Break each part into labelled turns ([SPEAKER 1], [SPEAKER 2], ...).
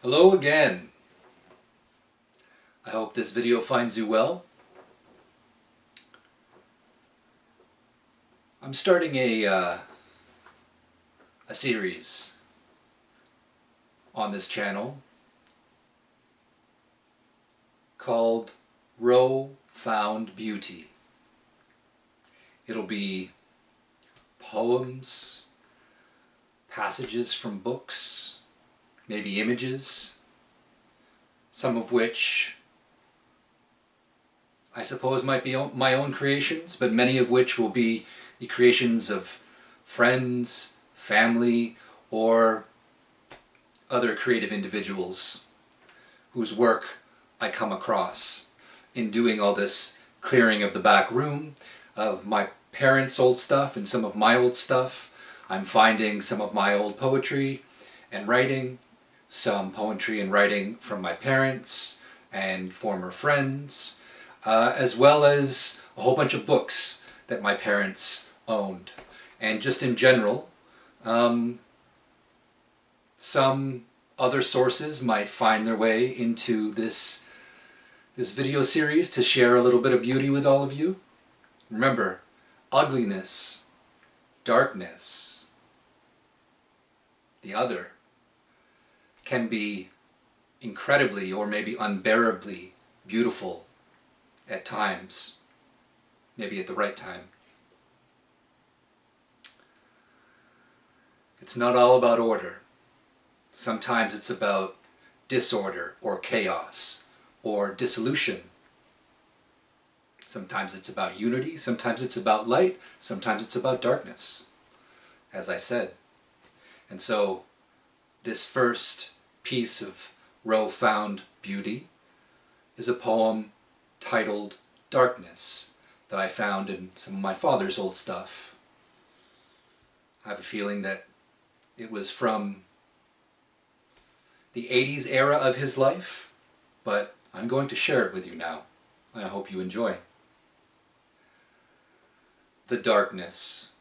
[SPEAKER 1] Hello again. I hope this video finds you well. I'm starting a series on this channel called RowFound Beauty. It'll be poems, passages from books, maybe images, some of which I suppose might be my own creations, but many of which will be the creations of friends, family, or other creative individuals whose work I come across in doing all this clearing of the back room, of my parents' old stuff and some of my old stuff. I'm finding some of my old poetry and writing, some poetry and writing from my parents and former friends, as well as a whole bunch of books that my parents owned. And just in general, some other sources might find their way into this video series to share a little bit of beauty with all of you. Remember, ugliness, darkness, the other, can be incredibly or maybe unbearably beautiful at times, maybe at the right time. It's not all about order. Sometimes it's about disorder or chaos or dissolution. Sometimes it's about unity, sometimes it's about light, sometimes it's about darkness, as I said. And so this first piece of RowFound Beauty is a poem titled Darkness that I found in some of my father's old stuff. I have a feeling that it was from the 80s era of his life, but I'm going to share it with you now, and I hope you enjoy. The darkness.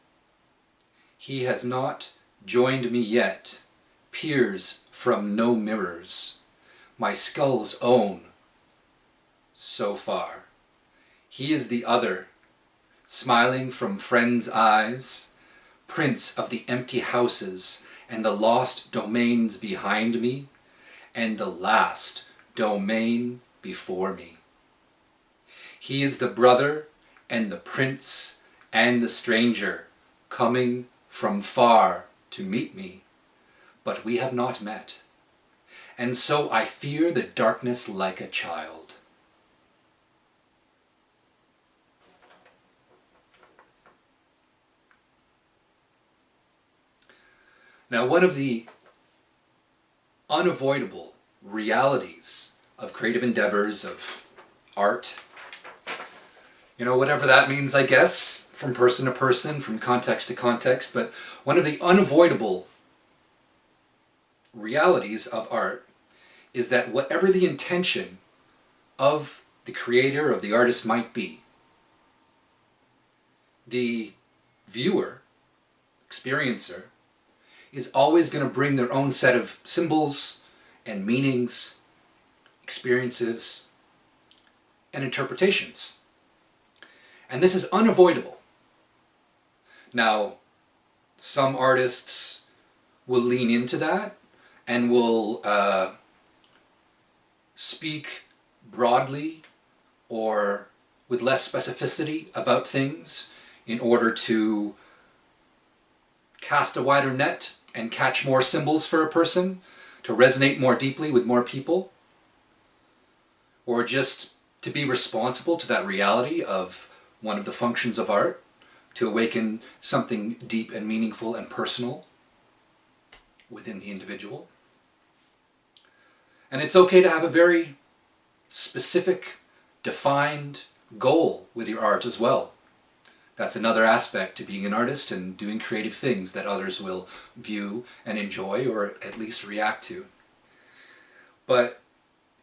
[SPEAKER 1] He has not joined me yet, peers from no mirrors, my skull's own, so far. He is the other, smiling from friends' eyes, prince of the empty houses and the lost domains behind me, and the last domain before me. He is the brother and the prince and the stranger, coming from far to meet me, but we have not met, and so I fear the darkness like a child. Now, one of the unavoidable realities of creative endeavors, of art, whatever that means, I guess, from person to person, from context to context, but one of the unavoidable realities of art is that whatever the intention of the creator, of the artist might be, the viewer, experiencer, is always going to bring their own set of symbols and meanings, experiences, and interpretations. And this is unavoidable. Now, some artists will lean into that and will speak broadly or with less specificity about things in order to cast a wider net and catch more symbols for a person, to resonate more deeply with more people, or just to be responsible to that reality of one of the functions of art, to awaken something deep and meaningful and personal within the individual. And it's okay to have a very specific, defined goal with your art as well. That's another aspect to being an artist and doing creative things that others will view and enjoy, or at least react to. But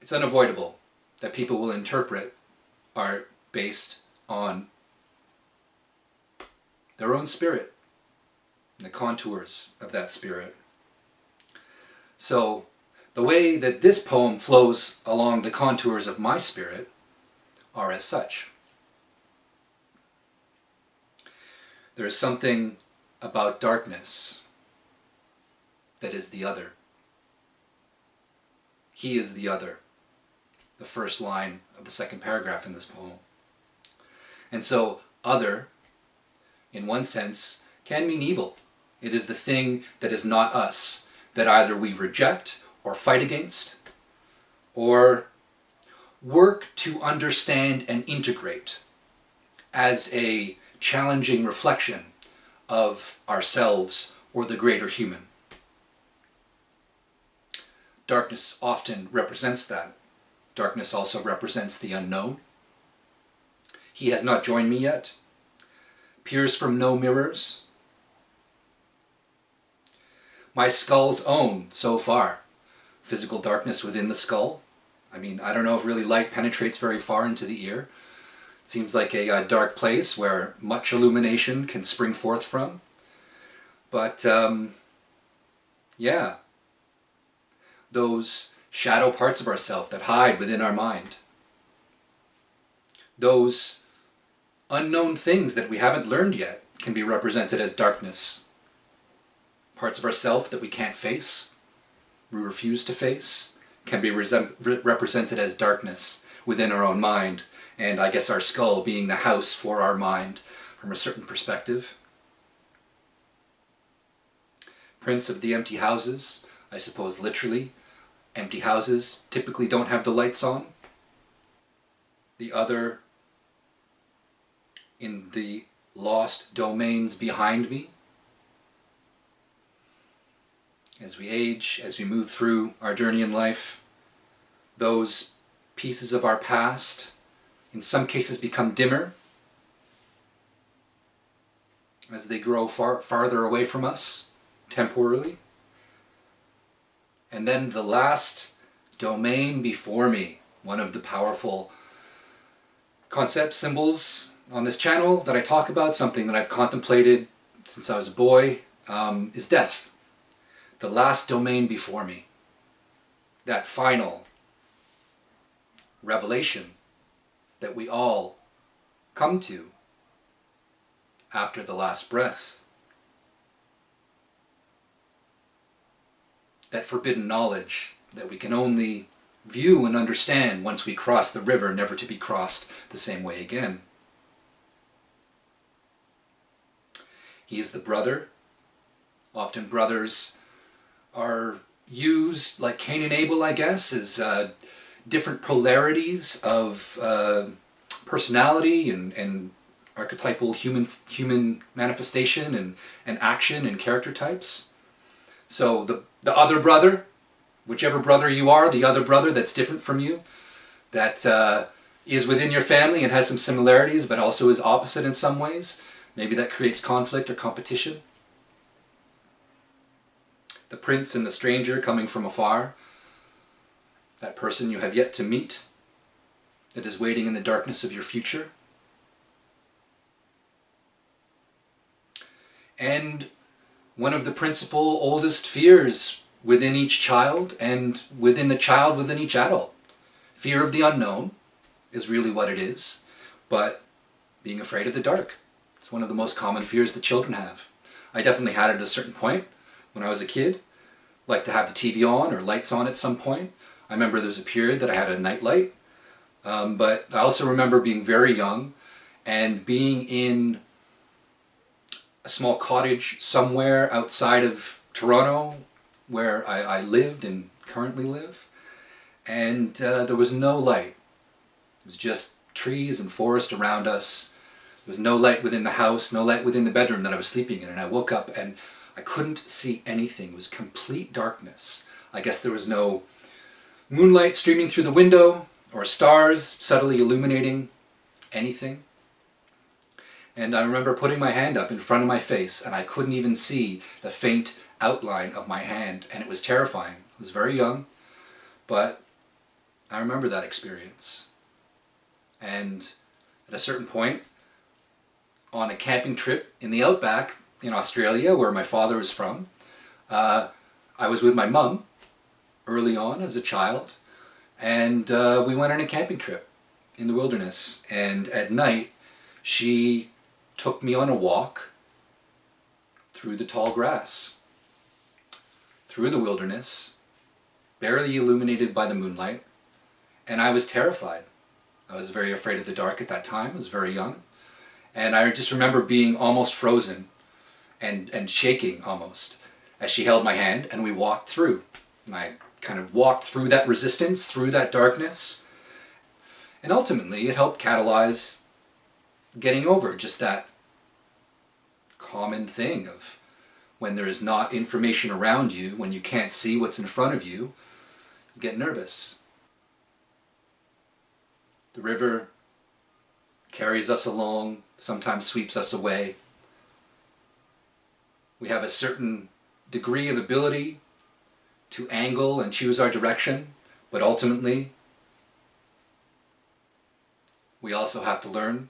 [SPEAKER 1] it's unavoidable that people will interpret art based on their own spirit and the contours of that spirit. So The way that this poem flows along the contours of my spirit are as such. There is something about darkness that is the other. He is the other. The first line of the second paragraph in this poem. And so, other, in one sense, can mean evil. It is the thing that is not us, that either we reject or fight against, or work to understand and integrate as a challenging reflection of ourselves or the greater human. Darkness often represents that. Darkness also represents the unknown. He has not joined me yet. Peers from no mirrors. My skull's own, so far. Physical darkness within the skull. I mean, I don't know if really light penetrates very far into the ear. It seems like a dark place where much illumination can spring forth from. But, yeah. Those shadow parts of ourselves that hide within our mind. Those unknown things that we haven't learned yet can be represented as darkness. Parts of ourselves that we can't face, we refuse to face, can be represented as darkness within our own mind. And I guess our skull being the house for our mind from a certain perspective. Prince of the empty houses, I suppose literally. Empty houses typically don't have the lights on. The other in the lost domains behind me. As we age, as we move through our journey in life, those pieces of our past in some cases become dimmer as they grow farther away from us temporarily. And then the last domain before me, one of the powerful concept symbols on this channel that I talk about, something that I've contemplated since I was a boy, is death. The last domain before me. That final revelation that we all come to after the last breath. That forbidden knowledge that we can only view and understand once we cross the river, never to be crossed the same way again. He is the brother. Often brothers are used, like Cain and Abel, I guess, as different polarities of personality and archetypal human manifestation and action and character types. So the other brother, whichever brother you are, the other brother that's different from you, that is within your family and has some similarities but also is opposite in some ways. Maybe that creates conflict or competition. The prince and the stranger coming from afar. That person you have yet to meet, that is waiting in the darkness of your future. And one of the principal oldest fears within each child and within the child within each adult. Fear of the unknown is really what it is, but being afraid of the dark. It's one of the most common fears that children have. I definitely had it at a certain point when I was a kid. Like to have the TV on or lights on at some point. I remember there was a period that I had a nightlight, but I also remember being very young and being in a small cottage somewhere outside of Toronto where I lived and currently live, and there was no light. It was just trees and forest around us. There was no light within the house, no light within the bedroom that I was sleeping in, and I woke up and I couldn't see anything. It was complete darkness. I guess there was no moonlight streaming through the window or stars subtly illuminating anything. And I remember putting my hand up in front of my face and I couldn't even see the faint outline of my hand, and it was terrifying. I was very young, but I remember that experience. And at a certain point, on a camping trip in the outback in Australia, where my father was from, I was with my mum early on as a child, and we went on a camping trip in the wilderness, and at night she took me on a walk through the tall grass, through the wilderness, barely illuminated by the moonlight, and I was terrified. I was very afraid of the dark at that time. I was very young, and I just remember being almost frozen and shaking almost as she held my hand and we walked through. And I kind of walked through that resistance, through that darkness, and ultimately it helped catalyze getting over just that common thing of when there is not information around you, when you can't see what's in front of you, you get nervous. The river carries us along, sometimes sweeps us away. We have a certain degree of ability to angle and choose our direction, but ultimately we also have to learn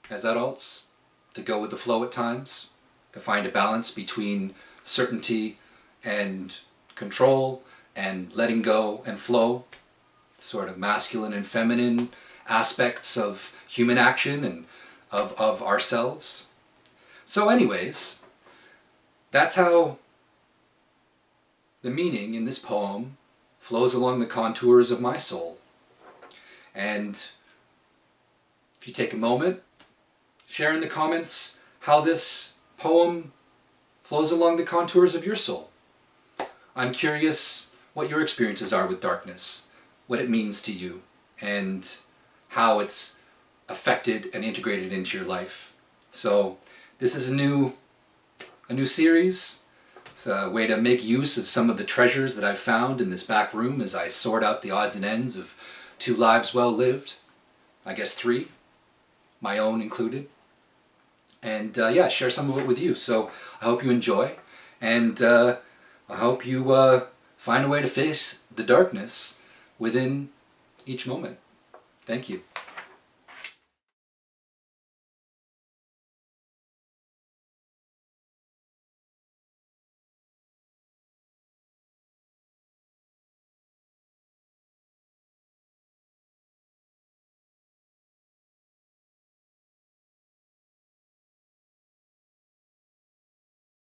[SPEAKER 1] as adults to go with the flow at times, to find a balance between certainty and control and letting go and flow, sort of masculine and feminine aspects of human action and of ourselves. So anyways, that's how the meaning in this poem flows along the contours of my soul. And if you take a moment, share in the comments how this poem flows along the contours of your soul. I'm curious what your experiences are with darkness, what it means to you, and how it's affected and integrated into your life. So this is a new series. It's a way to make use of some of the treasures that I've found in this back room as I sort out the odds and ends of 2 lives well lived. I guess 3, my own included. And yeah, share some of it with you. So I hope you enjoy, and I hope you find a way to face the darkness within each moment. Thank you.